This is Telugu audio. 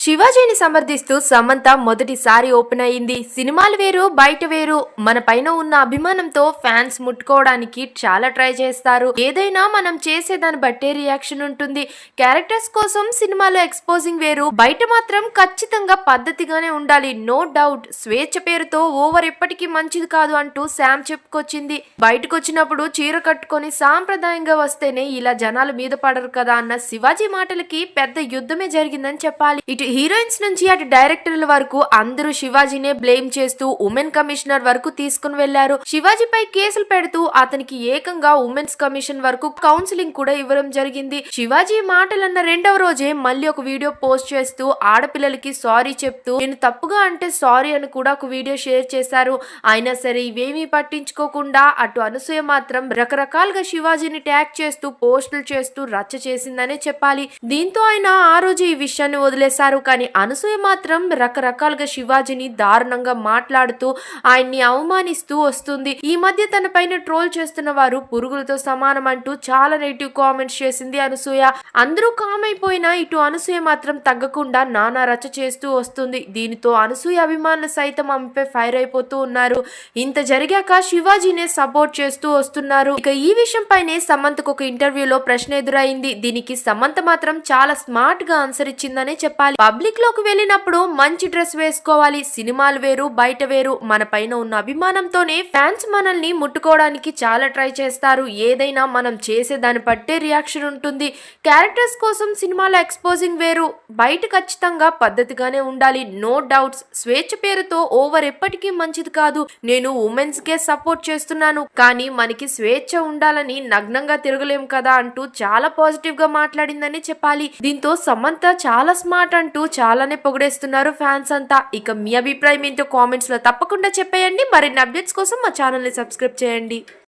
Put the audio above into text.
శివాజీని సమర్థిస్తూ సమంత మొదటిసారి ఓపెన్ అయింది. సినిమాలు వేరు, బయట వేరు. మన పైన ఉన్న అభిమానంతో ఫ్యాన్స్ ముట్టుకోవడానికి చాలా ట్రై చేస్తారు. ఏదైనా మనం చేసేదాన్ని బట్టే రియాక్షన్ ఉంటుంది. క్యారెక్టర్స్ కోసం సినిమాలో ఎక్స్పోజింగ్ వేరు, బయట మాత్రం ఖచ్చితంగా పద్ధతిగానే ఉండాలి. No doubt. స్వేచ్ఛ పేరుతో ఓవర్ ఎప్పటికీ మంచిది కాదు అంటూ శామ్ చెప్పుకొచ్చింది. బయటకు వచ్చినప్పుడు చీర కట్టుకొని సాంప్రదాయంగా వస్తేనే ఇలా జనాలు మీద పడరు కదా అన్న శివాజీ మాటలకి పెద్ద యుద్ధమే జరిగిందని చెప్పాలి. ఇటు హీరోయిన్స్ నుంచి అటు డైరెక్టర్ల వరకు అందరూ శివాజీనే బ్లేమ్ చేస్తూ ఉమెన్ కమిషనర్ వరకు తీసుకుని వెళ్లారు. శివాజీపై కేసులు పెడుతూ అతనికి ఏకంగా ఉమెన్స్ కమిషన్ వరకు కౌన్సిలింగ్ కూడా ఇవ్వడం జరిగింది. శివాజీ మాటలన్న రెండవ రోజే మళ్ళీ ఒక వీడియో పోస్ట్ చేస్తూ ఆడపిల్లలకి సారీ చెప్తూ నేను తప్పుగా అంటే సారీ అని కూడా ఒక వీడియో షేర్ చేశారు. అయినా సరే ఇవేమీ పట్టించుకోకుండా అటు అనసూయ మాత్రం రకరకాలుగా శివాజీని ట్యాగ్ చేస్తూ పోస్టులు చేస్తూ రచ్చ చేసిందనే చెప్పాలి. దీంతో ఆయన ఆ రోజు ఈ విషయాన్ని వదిలేశారు. కానీ అనసూయ మాత్రం రకరకాలుగా శివాజీని దారుణంగా మాట్లాడుతూ ఆయన్ని అవమానిస్తూ వస్తుంది. ఈ మధ్య తన పైన ట్రోల్ చేస్తున్న వారు పురుగులతో సమానం అంటూ చాలా నెగిటివ్ కామెంట్స్ చేసింది అనసూయ. అందరూ కామ్ అయిపోయినా ఇటు అనసూయ మాత్రం తగ్గకుండా నానా రచ్చ చేస్తూ వస్తుంది. దీనితో అనసూయ అభిమానులు సైతం ఆమెపై ఫైర్ అయిపోతూ ఉన్నారు. ఇంత జరిగాక శివాజీనే సపోర్ట్ చేస్తూ వస్తున్నారు. ఇక ఈ విషయం పైనే సమంతకు ఒక ఇంటర్వ్యూలో ప్రశ్న ఎదురైంది. దీనికి సమంత మాత్రం చాలా స్మార్ట్ గా ఆన్సర్ ఇచ్చిందనే చెప్పాలి. పబ్లిక్ లోకి వెళ్ళినప్పుడు మంచి డ్రెస్ వేసుకోవాలి. సినిమాలు వేరు, బయట వేరు. మన పైన ఉన్న అభిమానంతోనే ఫ్యాన్స్ మనల్ని ముట్టుకోవడానికి చాలా ట్రై చేస్తారు. ఏదైనా మనం చేసే దాన్ని బట్టే రియాక్షన్ ఉంటుంది. క్యారెక్టర్స్ కోసం సినిమాలో ఎక్స్పోజింగ్ వేరు, బయట ఖచ్చితంగా పద్ధతిగానే ఉండాలి. No doubts. స్వేచ్ఛ పేరుతో ఓవర్ ఎప్పటికీ మంచిది కాదు. నేను ఉమెన్స్ కే సపోర్ట్ చేస్తున్నాను, కానీ మనకి స్వేచ్ఛ ఉండాలని నగ్నంగా తిరగలేం కదా అంటూ చాలా పాజిటివ్ గా మాట్లాడిందని చెప్పాలి. దీంతో సమంత చాలా స్మార్ట్ అంటూ చాలానే పొగిడేస్తున్నారు ఫ్యాన్స్ అంతా. ఇక మీ అభిప్రాయం ఏంటో కామెంట్స్ లో తప్పకుండా చెప్పేయండి. మరిన్ని అప్డేట్స్ కోసం మా ఛానల్ ని సబ్స్క్రైబ్ చేయండి.